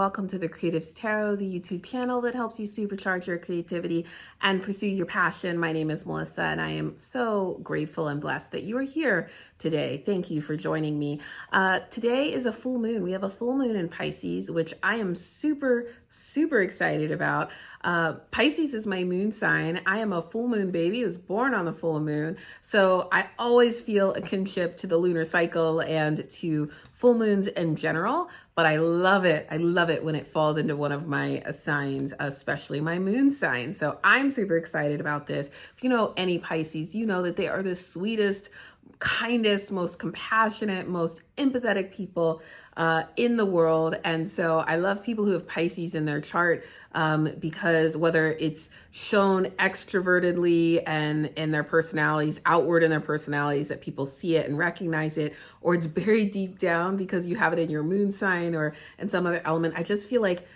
welcome to the Creatives Tarot, the YouTube channel that helps you supercharge your creativity and pursue your passion. My name is Melissa, and I am so grateful and blessed that you are here today. Thank you for joining me. Today is a full moon. We have a full moon in Pisces, which I am super excited about. Pisces is my moon sign. I am a full moon baby. I was born on the full moon. So I always feel a kinship to the lunar cycle and to full moons in general, but I love it. I love it when it falls into one of my signs, especially my moon sign. So I'm super excited about this. If you know any Pisces, you know that they are the sweetest, kindest, most compassionate, most empathetic people in the world. And so I love people who have Pisces in their chart because whether it's shown extrovertedly and in their personalities, outward in their personalities, that people see it and recognize it, or it's buried deep down because you have it in your moon sign or in some other element. I just feel like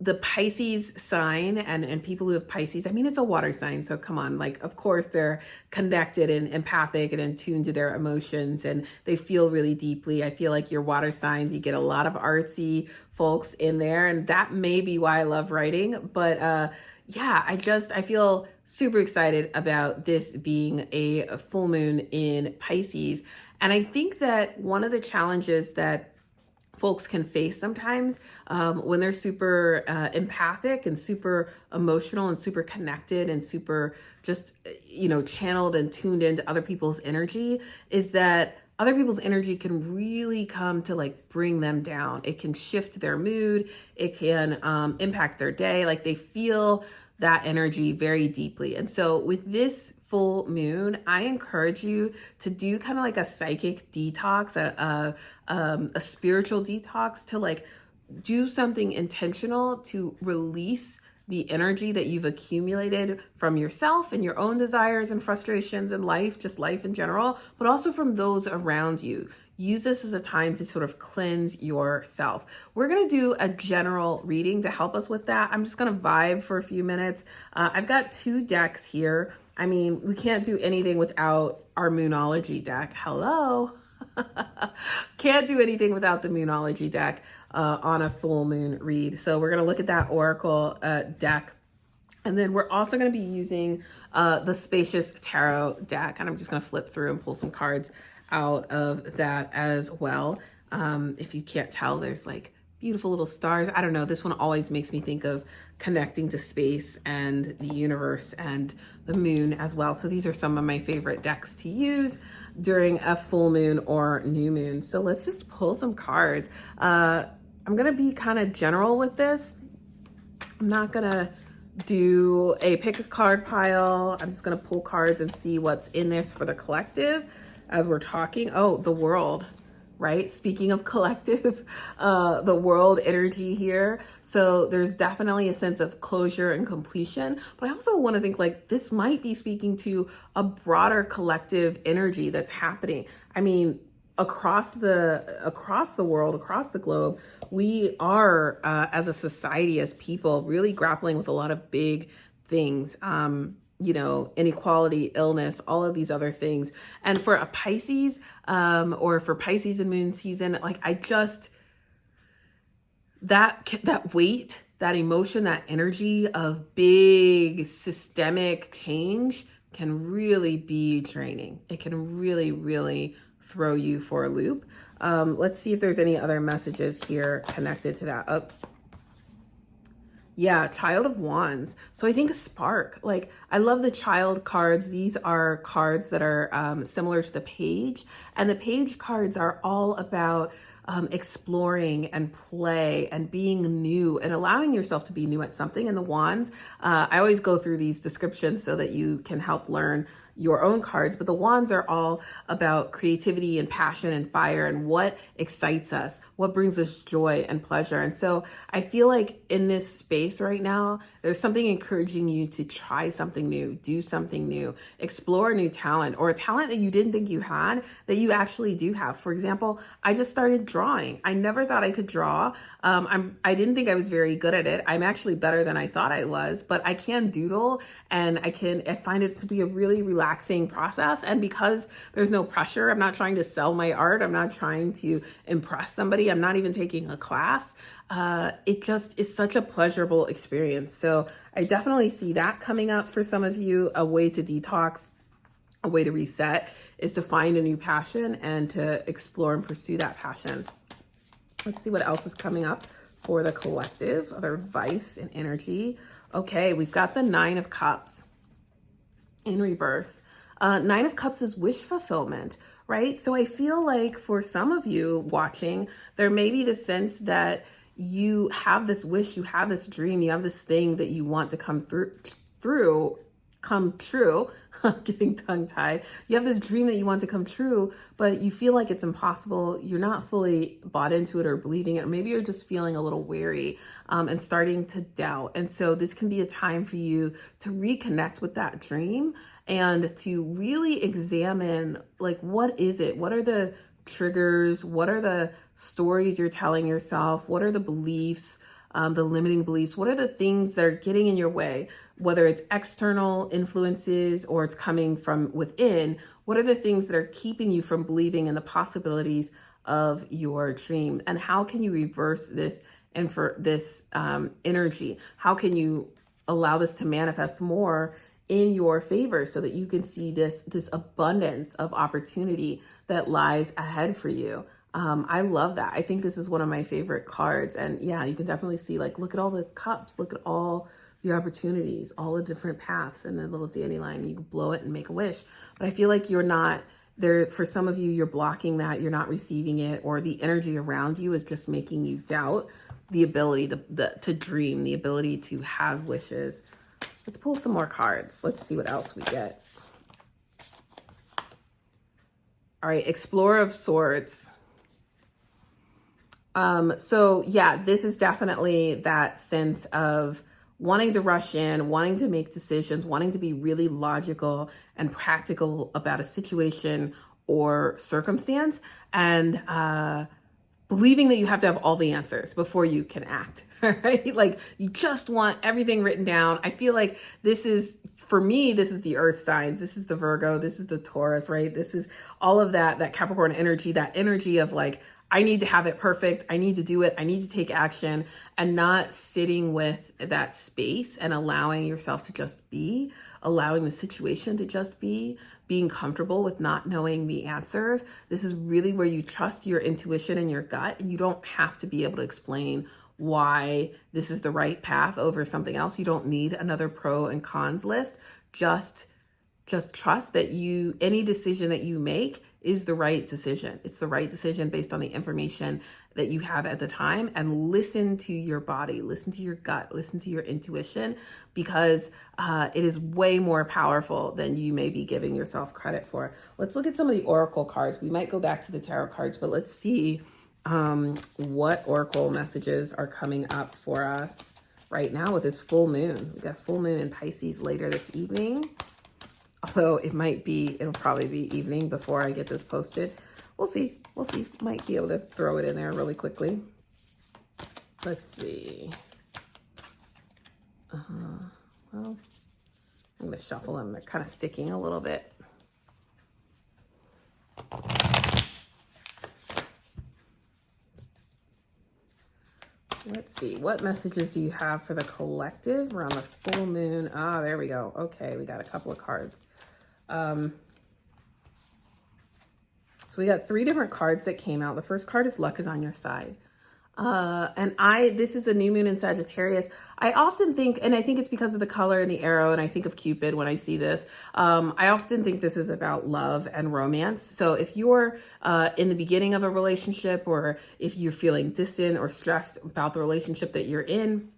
the Pisces sign and people who have Pisces, I mean, it's a water sign. So come on, like, of course, they're connected and empathic and in tune to their emotions and they feel really deeply. I feel like your water signs, you get a lot of artsy folks in there. And that may be why I love writing. But yeah, I feel super excited about this being a full moon in Pisces. And I think that one of the challenges that folks can face sometimes when they're super empathic and super emotional and super connected and super just, channeled and tuned into other people's energy, is that other people's energy can really come to like bring them down. It can shift their mood. It can impact their day. Like they feel that energy very deeply. And so with this full moon, I encourage you to do kind of like a psychic detox, a spiritual detox, to like do something intentional to release the energy that you've accumulated from yourself and your own desires and frustrations in life, just life in general, but also from those around you. Use this as a time to sort of cleanse yourself. We're going to do a general reading to help us with that. I'm just going to vibe for a few minutes. I've got two decks here. I mean, we can't do anything without our Moonology deck. Hello. Can't do anything without the Moonology deck on a full moon read. So we're going to look at that Oracle deck. And then we're also going to be using the Spacious Tarot deck. And I'm just going to flip through and pull some cards out of that as well. If you can't tell, there's like beautiful little stars. I don't know. This one always makes me think of connecting to space and the universe and the moon as well. So these are some of my favorite decks to use during a full moon or new moon. So let's just pull some cards. I'm going to be kind of general with this. I'm not going to do a pick a card pile. I'm just going to pull cards and see what's in this for the collective as we're talking. Oh, the world, right? Speaking of collective, the world energy here. So there's definitely a sense of closure and completion, but I also want to think like this might be speaking to a broader collective energy that's happening. I mean, across the world, across the globe, we are, as a society, as people, really grappling with a lot of big things. Inequality, illness, all of these other things. And for a Pisces, or for Pisces and moon season, like that weight, that emotion, that energy of big systemic change can really be draining. It can really throw you for a loop. Let's see if there's any other messages here connected to that. Oh, yeah, Child of Wands. So I think a spark. Like, I love the child cards. These are cards that are similar to the page. And the page cards are all about exploring and play and being new and allowing yourself to be new at something. And the wands, I always go through these descriptions so that you can help learn your own cards, but the wands are all about creativity and passion and fire and what excites us, what brings us joy and pleasure. And so I feel like in this space right now, there's something encouraging you to try something new, do something new, explore a new talent or a talent that you didn't think you had that you actually do have. For example, I just started drawing. I never thought I could draw. I didn't think I was very good at it. I'm actually better than I thought I was, but I can doodle, and I find it to be a really relaxing process. And because there's no pressure, I'm not trying to sell my art. I'm not trying to impress somebody. I'm not even taking a class. It just is such a pleasurable experience. So I definitely see that coming up for some of you. A way to detox, a way to reset is to find a new passion and to explore and pursue that passion. Let's see what else is coming up for the collective, other advice and energy. Okay, we've got the Nine of Cups in reverse. Nine of Cups is wish fulfillment, right? So I feel like for some of you watching, there may be the sense that you have this wish, you have this dream, you have this thing that you want to come true. Getting tongue-tied. You have this dream that you want to come true, but you feel like it's impossible. You're not fully bought into it or believing it, or maybe you're just feeling a little wary and starting to doubt. And so this can be a time for you to reconnect with that dream and to really examine, like, what is it? What are the triggers? What are the stories you're telling yourself? What are the beliefs, the limiting beliefs? What are the things that are getting in your way? Whether it's external influences or it's coming from within, what are the things that are keeping you from believing in the possibilities of your dream? And how can you reverse this and for this energy? How can you allow this to manifest more in your favor so that you can see this abundance of opportunity that lies ahead for you? I love that. I think this is one of my favorite cards. And yeah, you can definitely see, like, look at all the cups, look at all the opportunities, all the different paths, and the little dandelion. You can blow it and make a wish. But I feel like you're not there. For some of you, you're blocking that, you're not receiving it, or the energy around you is just making you doubt the ability to dream, the ability to have wishes. Let's pull some more cards. Let's see what else we get. All right, Explorer of Swords. So yeah, this is definitely that sense of wanting to rush in, wanting to make decisions, wanting to be really logical and practical about a situation or circumstance, and believing that you have to have all the answers before you can act, right? Like, you just want everything written down. I feel like this is, for me, this is the earth signs. This is the Virgo. This is the Taurus, right? This is all of that Capricorn energy, that energy of like, I need to have it perfect. I need to do it. I need to take action, and not sitting with that space and allowing yourself to just be, allowing the situation to just be, being comfortable with not knowing the answers. This is really where you trust your intuition and your gut, and you don't have to be able to explain why this is the right path over something else. You don't need another pro and cons list. Just trust that any decision that you make is the right decision. It's the right decision based on the information that you have at the time, and listen to your body, listen to your gut, listen to your intuition, because it is way more powerful than you may be giving yourself credit for. Let's look at some of the Oracle cards. We might go back to the tarot cards, but let's see what Oracle messages are coming up for us right now with this full moon. We got full moon in Pisces later this evening. Although it'll probably be evening before I get this posted. We'll see. Might be able to throw it in there really quickly. Let's see. Well, I'm going to shuffle them. They're kind of sticking a little bit. Let's see. What messages do you have for the collective around the full moon? Ah, there we go. Okay, we got a couple of cards. So we got 3 different cards that came out. The first card is Luck is on your side. This is the new moon in Sagittarius. I often think, and I think it's because of the color and the arrow, and I think of Cupid when I see this. I often think this is about love and romance. So if you're in the beginning of a relationship, or if you're feeling distant or stressed about the relationship that you're in,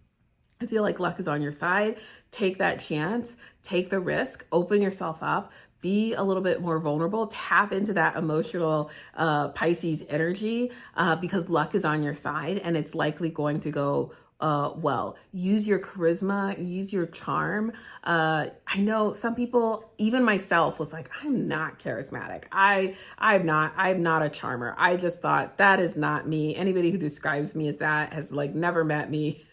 I feel like luck is on your side. Take that chance, take the risk, open yourself up, be a little bit more vulnerable, tap into that emotional Pisces energy, because luck is on your side, and it's likely going to go well. Use your charisma, use your charm. I know some people, even myself, was like, I'm not charismatic. I'm not a charmer. I just thought that is not me. Anybody who describes me as that has like never met me.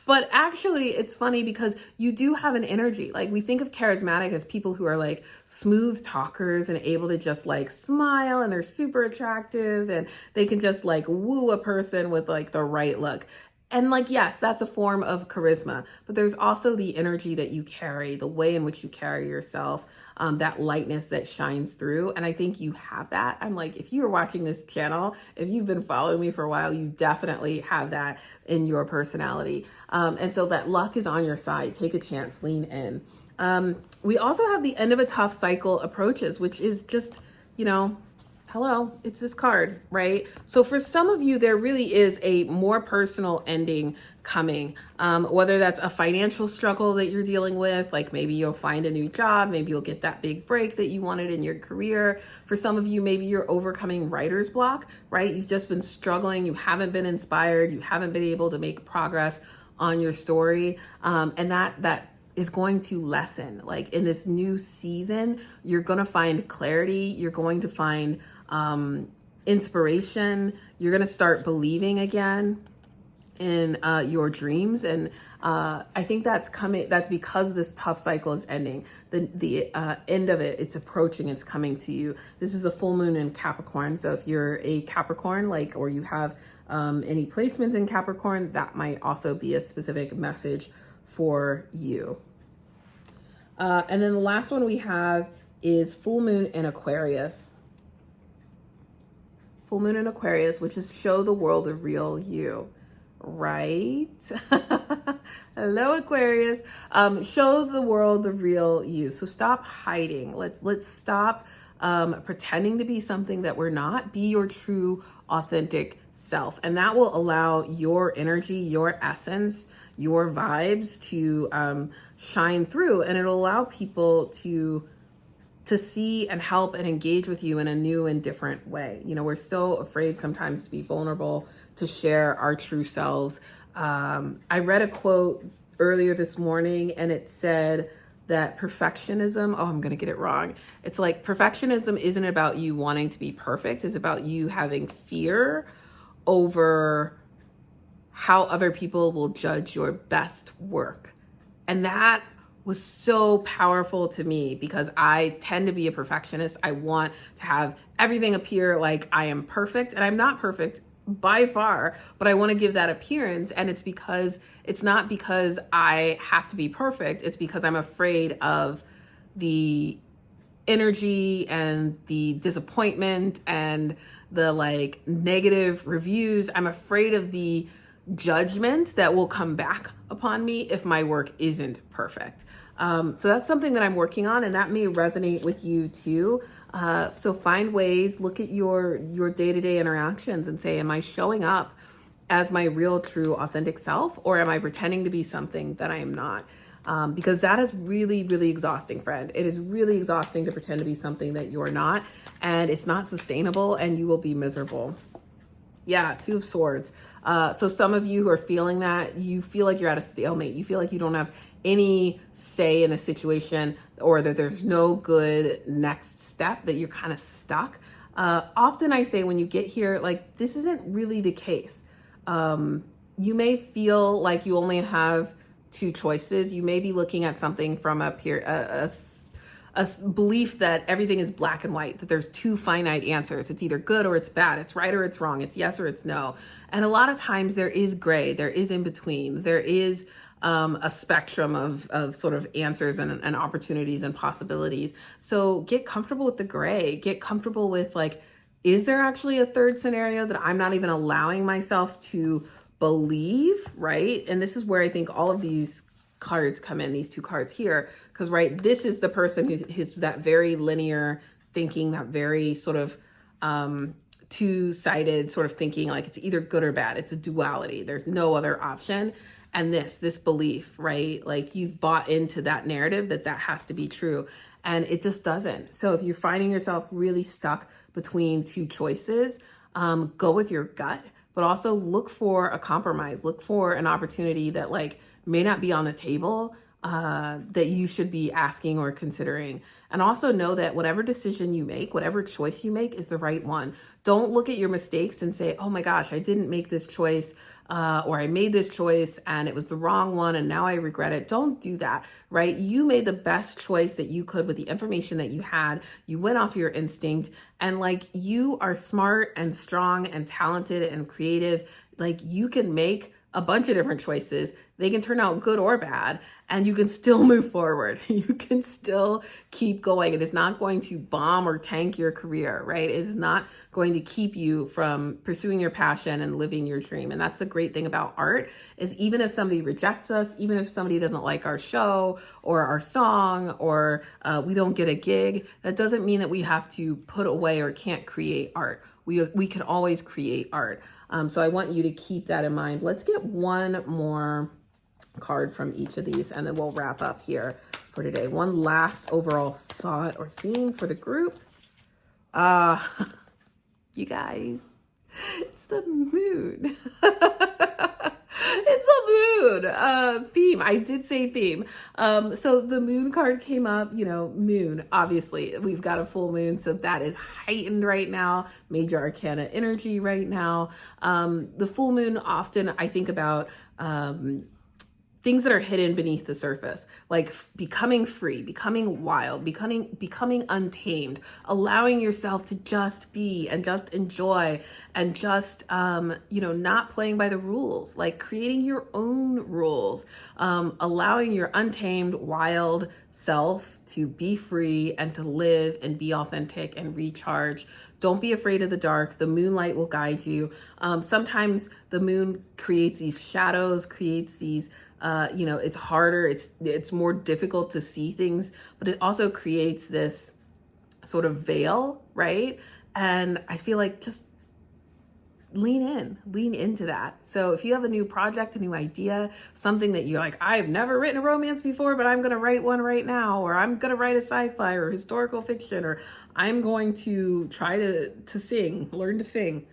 But actually, it's funny because you do have an energy. Like, we think of charismatic as people who are like smooth talkers and able to just like smile, and they're super attractive and they can just like woo a person with like the right look. And like, yes, that's a form of charisma, but there's also the energy that you carry, the way in which you carry yourself, that lightness that shines through. And I think you have that. I'm like, if you are watching this channel, if you've been following me for a while, you definitely have that in your personality. And so that luck is on your side. Take a chance, lean in. We also have the end of a tough cycle approaches, which is just, you know, hello, it's this card, right? So for some of you, there really is a more personal ending coming, whether that's a financial struggle that you're dealing with, like maybe you'll find a new job, maybe you'll get that big break that you wanted in your career. For some of you, maybe you're overcoming writer's block, right? You've just been struggling, you haven't been inspired, you haven't been able to make progress on your story, and that is going to lessen. Like in this new season, you're going to find clarity, you're going to find inspiration. You're going to start believing again in your dreams. And I think that's coming. That's because this tough cycle is ending. The end of it, it's approaching, it's coming to you. This is the full moon in Capricorn. So if you're a Capricorn, like, or you have any placements in Capricorn, that might also be a specific message for you. And then the last one we have is full moon in Aquarius. Full moon in Aquarius, which is show the world the real you, right? Hello, Aquarius. Show the world the real you. So stop hiding. Let's stop pretending to be something that we're not. Be your true, authentic self. And that will allow your energy, your essence, your vibes to shine through. And it'll allow people to see and help and engage with you in a new and different way. You know, we're so afraid sometimes to be vulnerable, to share our true selves. I read a quote earlier this morning and it said that perfectionism, oh, I'm going to get it wrong. It's like perfectionism isn't about you wanting to be perfect. It's about you having fear over how other people will judge your best work. And that was so powerful to me because I tend to be a perfectionist. I want to have everything appear like I am perfect, and I'm not perfect by far, but I want to give that appearance. And it's not because I have to be perfect. It's because I'm afraid of the energy and the disappointment and the like negative reviews. I'm afraid of the judgment that will come back upon me if my work isn't perfect. So that's something that I'm working on, and that may resonate with you too. So find ways, look at your day-to-day interactions and say, am I showing up as my real, true, authentic self, or am I pretending to be something that I am not? Because that is really, really exhausting, friend. It is really exhausting to pretend to be something that you're not, and it's not sustainable, and you will be miserable. Yeah, Two of Swords. So some of you who are feeling that, you feel like you're at a stalemate. You feel like you don't have any say in a situation, or that there's no good next step, that you're kind of stuck. Often I say when you get here, like, this isn't really the case. You may feel like you only have two choices. You may be looking at something from a belief that everything is black and white, that there's two finite answers. It's either good or it's bad. It's right or it's wrong. It's yes or it's no. And a lot of times there is gray, there is in between, there is a spectrum of sort of answers and opportunities and possibilities. So get comfortable with the gray, get comfortable with like, is there actually a third scenario that I'm not even allowing myself to believe, right? And this is where I think all of these cards come in, these two cards here, because right, this is the person who is that very linear thinking, that very sort of two-sided sort of thinking, like it's either good or bad. It's a duality. There's no other option. And this belief, right? Like you've bought into that narrative that has to be true, and it just doesn't. So if you're finding yourself really stuck between two choices, go with your gut, but also look for a compromise, look for an opportunity that like may not be on the table, that you should be asking or considering. And also know that whatever decision you make, whatever choice you make is the right one. Don't look at your mistakes and say, oh my gosh, I didn't make this choice, or I made this choice and it was the wrong one and now I regret it. Don't do that, right? You made the best choice that you could with the information that you had. You went off your instinct, and like, you are smart and strong and talented and creative. Like, you can make a bunch of different choices. They can turn out good or bad, and you can still move forward. You can still keep going. It is not going to bomb or tank your career, right? It is not going to keep you from pursuing your passion and living your dream. And that's the great thing about art, is even if somebody rejects us, even if somebody doesn't like our show or our song, or we don't get a gig, that doesn't mean that we have to put away or can't create art. We can always create art. So I want you to keep that in mind. Let's get one more card from each of these, and then we'll wrap up here for today. One last overall thought or theme for the group. You guys, it's the moon. It's the moon. Theme. I did say theme. So the moon card came up, moon. Obviously, we've got a full moon, so that is heightened right now. Major arcana energy right now. The full moon, often I think about things that are hidden beneath the surface, like becoming free, becoming wild, becoming untamed, allowing yourself to just be and just enjoy, and just, not playing by the rules, like creating your own rules, allowing your untamed, wild self to be free and to live and be authentic and recharge. Don't be afraid of the dark. The moonlight will guide you. Sometimes the moon creates these shadows, creates these it's harder, it's more difficult to see things, but it also creates this sort of veil, right? And I feel like just lean into that. So if you have a new project, a new idea, something that you're like, I've never written a romance before, but I'm going to write one right now, or I'm going to write a sci-fi or historical fiction, or I'm going to try to sing, learn to sing.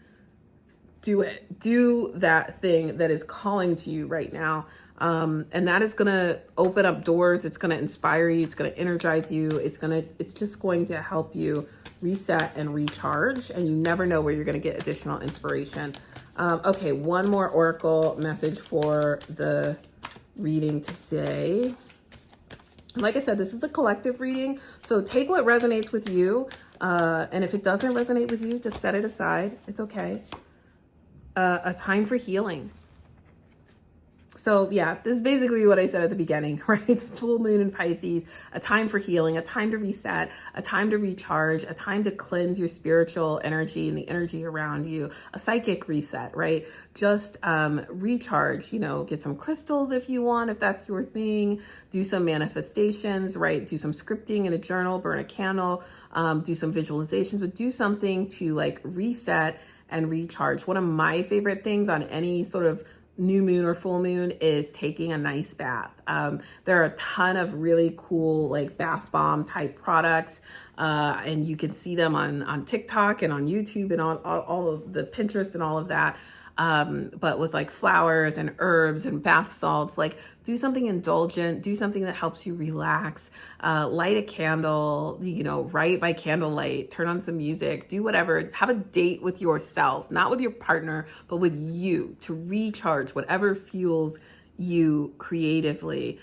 Do it. Do that thing that is calling to you right now. And that is going to open up doors. It's going to inspire you. It's going to energize you. It's just going to help you reset and recharge. And you never know where you're going to get additional inspiration. Okay. One more oracle message for the reading today. Like I said, this is a collective reading. So take what resonates with you. And if it doesn't resonate with you, just set it aside. It's okay. A time for healing. So yeah, this is basically what I said at the beginning, right? Full moon in Pisces, a time for healing, a time to reset, a time to recharge, a time to cleanse your spiritual energy and the energy around you, a psychic reset, right? Just recharge, get some crystals if you want, if that's your thing, do some manifestations, right? Do some scripting in a journal, burn a candle, do some visualizations, but do something to like reset and recharge. One of my favorite things on any sort of new moon or full moon is taking a nice bath. There are a ton of really cool like bath bomb type products, and you can see them on TikTok and on YouTube and on all of the Pinterest and all of that. But with like flowers and herbs and bath salts, like do something indulgent, do something that helps you relax, light a candle, write by candlelight, turn on some music, do whatever, have a date with yourself, not with your partner, but with you to recharge whatever fuels you creatively.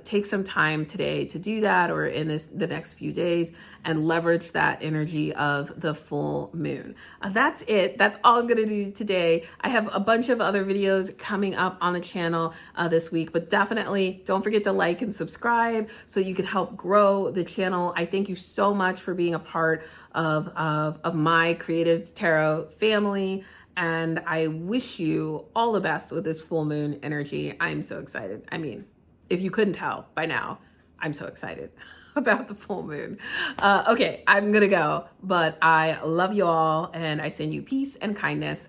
Take some time today to do that, or in the next few days, and leverage that energy of the full moon. That's it. That's all I'm going to do today. I have a bunch of other videos coming up on the channel this week, but definitely don't forget to like and subscribe so you can help grow the channel. I thank you so much for being a part of my Creative Tarot family. And I wish you all the best with this full moon energy. I'm so excited. I mean, if you couldn't tell by now, I'm so excited about the full moon. Okay, I'm gonna go, but I love you all, and I send you peace and kindness